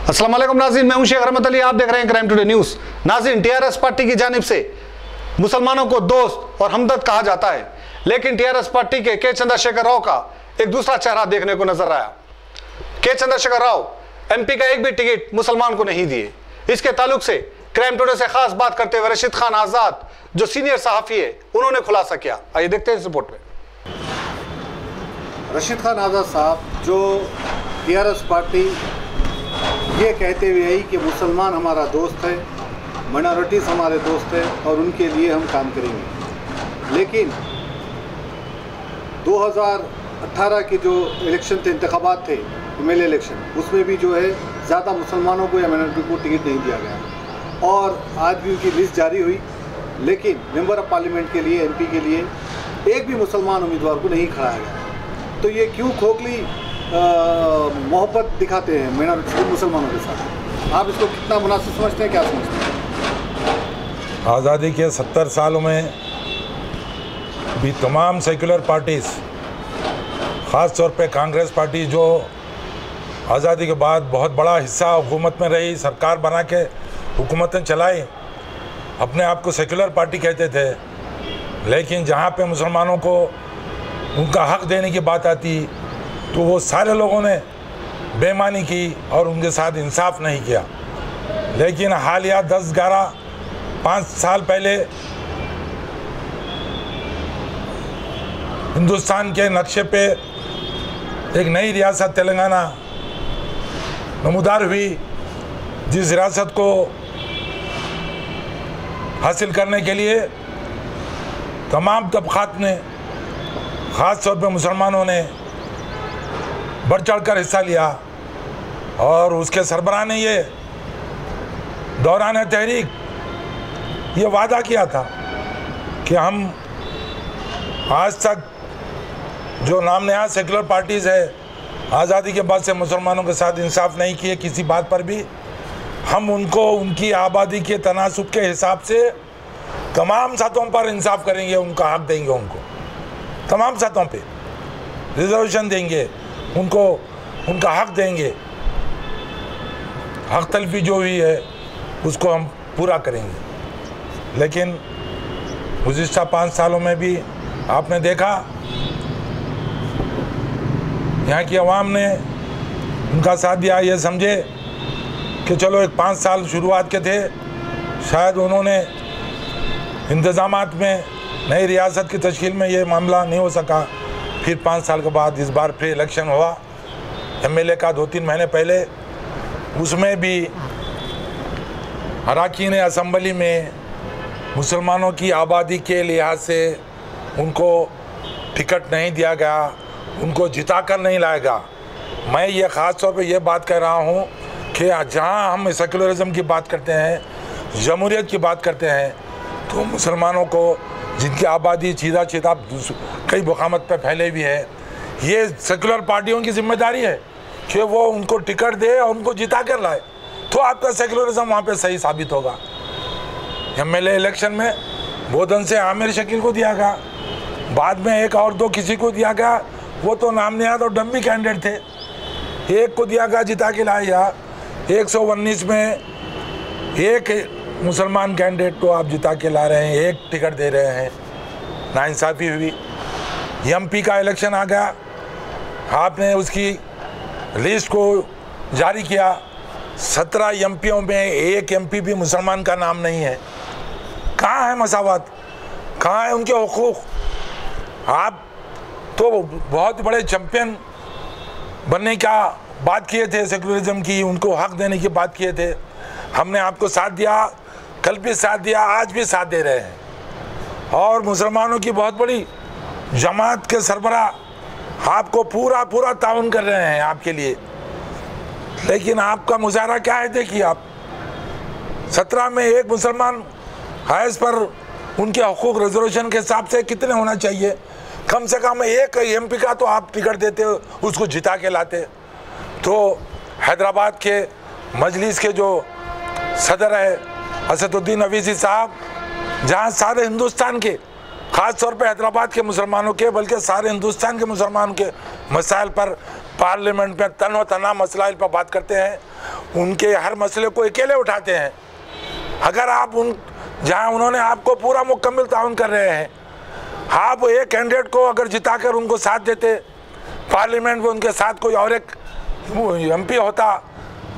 अस्सलाम वालेकुम नाज़रीन, मैं हूं शेख रहमत अली, आप देख रहे हैं क्राइम टुडे न्यूज़। नाज़रीन, टीआरएस पार्टी की जानिब से मुसलमानों को दोस्त और हमदर्द कहा जाता है, लेकिन टीआरएस पार्टी के चंद्रशेखर राव का एक दूसरा चेहरा देखने को नजर आया। चंद्रशेखर राव एमपी का एक भी टिकट मुसलमान को नहीं दिए। इसके ताल्लुक से क्राइम टुडे से खास बात करते हुए रशीद खान आजाद, जो सीनियर सहाफी है, उन्होंने खुलासा किया। आइए देखते हैं इस रिपोर्ट में। रशीद खान आज़ाद साहब, जो टीआरएस पार्टी ये कहते हुए आई कि मुसलमान हमारा दोस्त है, माइनॉरिटीज़ हमारे दोस्त है और उनके लिए हम काम करेंगे, लेकिन 2018 के जो इलेक्शन थे, इंतखाबात थे, एमएलए इलेक्शन, उसमें भी जो है ज़्यादा मुसलमानों को या माइनॉरिटी को टिकट नहीं दिया गया और आज भी उनकी लिस्ट जारी हुई, लेकिन मेंबर ऑफ पार्लियामेंट के लिए, एमपी के लिए एक भी मुसलमान उम्मीदवार को नहीं खड़ाया गया। तो ये क्यों खोखली मोहब्बत दिखाते हैं माइनॉरिटी मुसलमानों के साथ? आप इसको कितना मुनासिब समझते हैं, क्या समझते हैं? आज़ादी के 70 सालों में भी तमाम सेकुलर पार्टीज़, ख़ास तौर पे कांग्रेस पार्टी, जो आज़ादी के बाद बहुत बड़ा हिस्सा हुकूमत में रही, सरकार बना के हुकूमतें चलाई, अपने आप को सेकुलर पार्टी कहते थे, लेकिन जहाँ पे मुसलमानों को उनका हक़ देने की बात आती तो वो सारे लोगों ने बेईमानी की और उनके साथ इंसाफ नहीं किया। लेकिन हालिया 5 साल पहले हिंदुस्तान के नक्शे पे एक नई रियासत तेलंगाना नमूदार हुई, जिस रियासत को हासिल करने के लिए तमाम तबक़ात ने, ख़ास तौर पे मुसलमानों ने बढ़ चढ़ कर हिस्सा लिया और उसके सरबराह ने ये दौरान तहरीक ये वादा किया था कि हम आज तक जो नाम नया सेकुलर पार्टीज़ है, आज़ादी के बाद से मुसलमानों के साथ इंसाफ नहीं किए किसी बात पर भी, हम उनको उनकी आबादी के तनासुब के हिसाब से तमाम सतहों पर इंसाफ करेंगे, उनका हक़ देंगे, उनको तमाम सतहों पे रिजर्वेशन देंगे, उनको उनका हक़ देंगे, हक़ तलफी जो हुई है उसको हम पूरा करेंगे। लेकिन गुज़िश्ता 5 सालों में भी आपने देखा यहाँ की आवाम ने उनका साथ दिया। ये समझे कि चलो एक 5 साल शुरुआत के थे, शायद उन्होंने इंतज़ामात में नई रियासत की तश्कील में ये मामला नहीं हो सका। फिर 5 साल के बाद इस बार फिर इलेक्शन हुआ एमएलए का 2-3 महीने पहले, उसमें भी अरकान असम्बली में मुसलमानों की आबादी के लिहाज से उनको टिकट नहीं दिया गया, उनको जिता कर नहीं लाया गया। मैं ये ख़ास तौर पे ये बात कह रहा हूँ कि जहाँ हम सेकुलरिज्म की बात करते हैं, जमहूरियत की बात करते हैं, तो मुसलमानों को जिनकी आबादी सीधा कई मुकामत पर फैले हुई है, ये सेकुलर पार्टियों की जिम्मेदारी है कि वो उनको टिकट दे और उनको जिता कर लाए, तो आपका सेकुलरिज्म वहाँ पे सही साबित होगा। एमएलए इलेक्शन में बोधन से आमिर शकील को दिया गया, बाद में एक और 2 किसी को दिया गया, वो तो नाम नहीं आता, डम्मी कैंडिडेट थे। एक को दिया गया, जिता के लाया। 119 में एक मुसलमान कैंडिडेट को आप जिता के ला रहे हैं, एक टिकट दे रहे हैं, नाइंसाफ़ी हुई। एमपी का इलेक्शन आ गया, आपने उसकी लिस्ट को जारी किया, 17 एमपीओं में एक एमपी भी मुसलमान का नाम नहीं है। कहाँ है मसावत, कहाँ है उनके हुकूक? आप तो बहुत बड़े चैम्पियन बनने का बात किए थे, सेकुलरिज्म की, उनको हक़ देने की बात किए थे। हमने आपको साथ दिया, कल भी साथ दिया, आज भी साथ दे रहे हैं, और मुसलमानों की बहुत बड़ी जमात के सरबराह आपको पूरा ताउन कर रहे हैं आपके लिए। लेकिन आपका मुजाहरा क्या है? देखिए, आप 17 में एक मुसलमान हाइस पर उनके हकूक़ रिजर्वेशन के हिसाब से कितने होना चाहिए? कम से कम एक एमपी का तो आप टिकट देते, उसको जिता के लाते। तो हैदराबाद के मजलिस के जो सदर है असदुद्दीन अवीसी साहब, जहाँ सारे हिंदुस्तान के ख़ास तौर पे हैदराबाद के मुसलमानों के बल्कि सारे हिंदुस्तान के मुसलमानों के मसाइल पर पार्लियामेंट में तन तना मसलाइल पर बात करते हैं, उनके हर मसले को अकेले उठाते हैं। अगर आप जहां उन्होंने आपको पूरा मुकम्मल ताउन कर रहे हैं, आप एक कैंडिडेट को अगर जिताकर उनको साथ देते, पार्लियामेंट में उनके साथ कोई और एक MP होता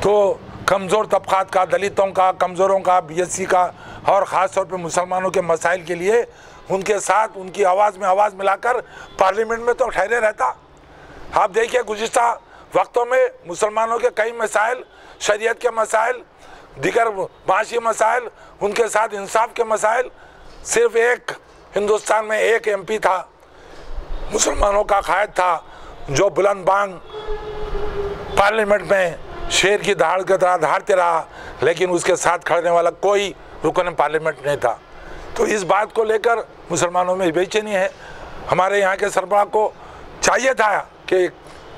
तो कमज़ोर तबक़ात का, दलितों का, कमज़ोरों का, BSC का और ख़ास तौर पे मुसलमानों के मसाइल के लिए उनके साथ उनकी आवाज़ में आवाज़ मिलाकर पार्लियामेंट में तो ठहरे रहता। आप देखिए गुज़िश्ता वक्तों में मुसलमानों के कई मसाइल, शरीयत के मसाइल, दिगर माशी मसाइल, उनके साथ इंसाफ के मसाइल, सिर्फ एक हिंदुस्तान में एक MP था, मुसलमानों का कायद था, जो बुलंद बांग पार्लियामेंट में शेर की दहाड़ की तरह दहाड़ते रहा, लेकिन उसके साथ खड़ने वाला कोई रुकन पार्लियामेंट नहीं था। तो इस बात को लेकर मुसलमानों में बेचैनी है। हमारे यहाँ के सरबराह को चाहिए था कि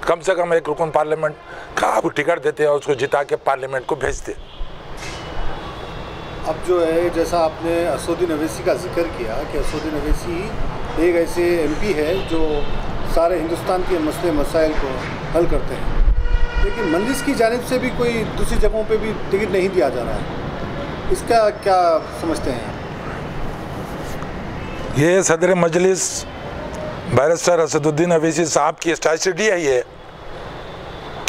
कम से कम एक रुकन पार्लियामेंट का आप टिकट देते और उसको जिता के पार्लियामेंट को भेजते। अब जो है, जैसा आपने असदुद्दीन अवैसी का जिक्र किया कि असदुद्दीन अवैसी एक ऐसे MP है जो सारे हिंदुस्तान के मसले मसाइल को हल करते हैं, लेकिन मजलिस की जानिब से भी कोई दूसरी जगहों पे भी टिकट नहीं दिया जा रहा है, इसका क्या समझते हैं? ये सदर मजलिस बैरिस्टर असदुद्दीन अवैसी साहब की स्ट्रैटेजी यही है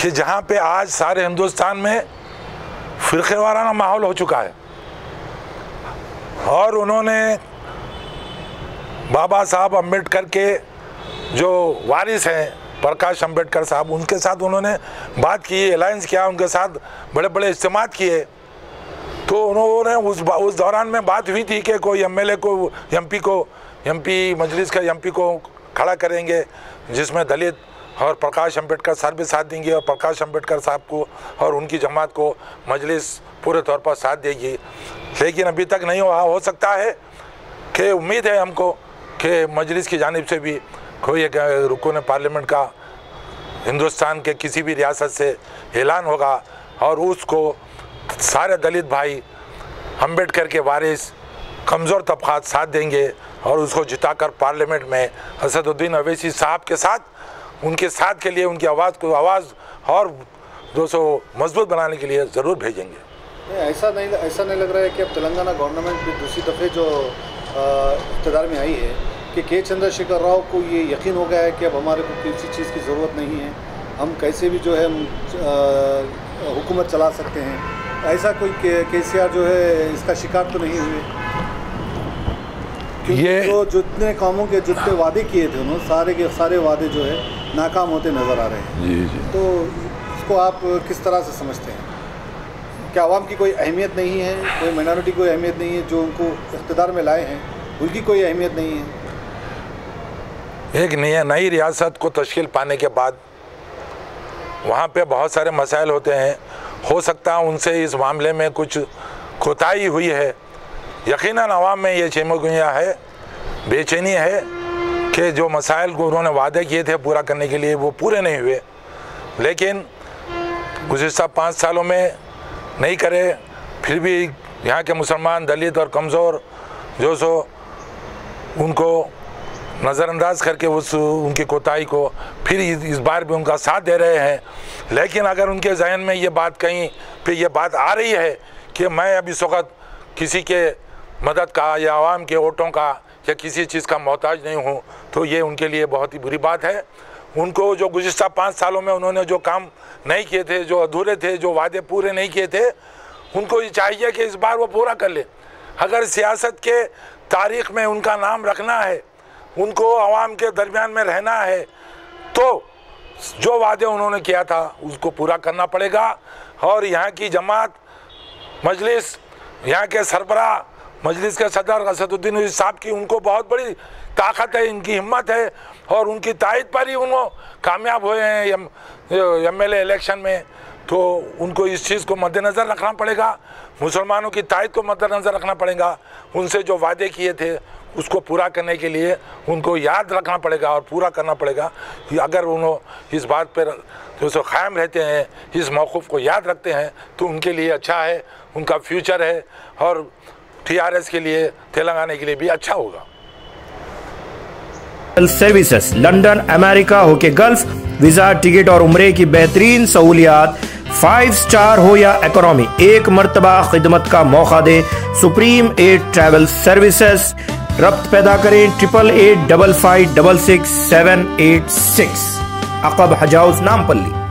कि जहाँ पे आज सारे हिंदुस्तान में फ़िरक़े वाराना माहौल हो चुका है और उन्होंने बाबा साहब अम्बेडकर के जो वारिस हैं प्रकाश अम्बेडकर साहब, उनके साथ उन्होंने बात की, अलायंस किया, उनके साथ बड़े बड़े इज्तिमात किए। तो उन्होंने उस दौरान में बात हुई थी कि कोई MLA को MP मजलिस का MP को खड़ा करेंगे जिसमें दलित और प्रकाश अम्बेडकर साहब भी साथ देंगे और प्रकाश अम्बेडकर साहब को और उनकी जमात को मजलिस पूरे तौर पर साथ देगी, लेकिन अभी तक नहीं हुआ। हो सकता है कि उम्मीद है हमको कि मजलिस की जानिब से भी कोई एक रुकन पार्लियामेंट का हिंदुस्तान के किसी भी रियासत से ऐलान होगा और उसको सारे दलित भाई अम्बेडकर के वारिस कमज़ोर तबक़ात साथ देंगे और उसको जिताकर पार्लियामेंट में असदुद्दीन अवैसी साहब के साथ उनके साथ के लिए उनकी आवाज़ और 200 मजबूत बनाने के लिए ज़रूर भेजेंगे। ऐसा नहीं लग रहा है कि अब तेलंगाना गवर्नमेंट भी दूसरी दफ़े जो इक़्तिदार में आई है कि के चंद्रशेखर राव को ये यकीन हो गया है कि अब हमारे को किसी चीज़ की ज़रूरत नहीं है, हम कैसे भी जो है हुकूमत चला सकते हैं, ऐसा कोई KCR जो है इसका शिकार तो नहीं हुए? ये जो जितने कामों के जितने वादे किए थे उन्होंने सारे के सारे वादे जो है नाकाम होते नज़र आ रहे हैं। जी। तो इसको आप किस तरह से समझते हैं? क्या आवाम की कोई अहमियत नहीं है, कोई माइनॉरिटी कोई अहमियत नहीं है, जो उनको इक़्तिदार में लाए हैं उनकी कोई अहमियत नहीं है? एक नई रियासत को तश्कील पाने के बाद वहाँ पे बहुत सारे मसाइल होते हैं, हो सकता है उनसे इस मामले में कुछ कोताही हुई है। यकीनन अवाम में ये चमगुइयाँ है, बेचैनी है कि जो मसाइल को उन्होंने वादे किए थे पूरा करने के लिए वो पूरे नहीं हुए, लेकिन गुज़िश्ता 5 सालों में नहीं करे, फिर भी यहाँ के मुसलमान, दलित और कमज़ोर जो सो उनको नज़रअंदाज करके उनकी कोताही को फिर इस बार भी उनका साथ दे रहे हैं। लेकिन अगर उनके जहन में ये बात कहीं पे ये बात आ रही है कि मैं अब इस वक्त किसी के मदद का या आवाम के वोटों का या किसी चीज़ का मोहताज नहीं हूँ, तो ये उनके लिए बहुत ही बुरी बात है। उनको जो गुज़िश्ता 5 सालों में उन्होंने जो काम नहीं किए थे, जो अधूरे थे, जो वादे पूरे नहीं किए थे, उनको ये चाहिए कि इस बार वो पूरा कर ले। अगर सियासत के तारीख़ में उनका नाम रखना है, उनको आवाम के दरमियान में रहना है, तो जो वादे उन्होंने किया था उसको पूरा करना पड़ेगा। और यहाँ की जमात, मजलिस, यहाँ के सरबराह, मजलिस के सदर असदुद्दीन अवैसी साहब की उनको बहुत बड़ी ताकत है, इनकी हिम्मत है और उनकी तायद पर ही उन्होंने कामयाब हुए हैं MLA इलेक्शन में। तो उनको इस चीज़ को मद्देनज़र रखना पड़ेगा, मुसलमानों की तायद को मद्देनज़र रखना पड़ेगा, उनसे जो वादे किए थे उसको पूरा करने के लिए उनको याद रखना पड़ेगा और पूरा करना पड़ेगा। अगर उन्होंने इस बात पर जो सो क़ायम रहते हैं, इस मौक़िफ़ को याद रखते हैं, तो उनके लिए अच्छा है, उनका फ्यूचर है और TRS के लिए, तेलंगाना के लिए भी अच्छा होगा। सर्विसेज, लंदन, अमेरिका होके गल्फ, वीजा, टिकट और उम्रे की बेहतरीन सहूलियात, 5 स्टार हो या इकोनॉमी, एक मर्तबा खिदमत का मौका दे सुप्रीम 8 ट्रैवल सर्विसेज। रब्त पैदा करें 8885566786। अकब हज हाउस, नामपल्ली।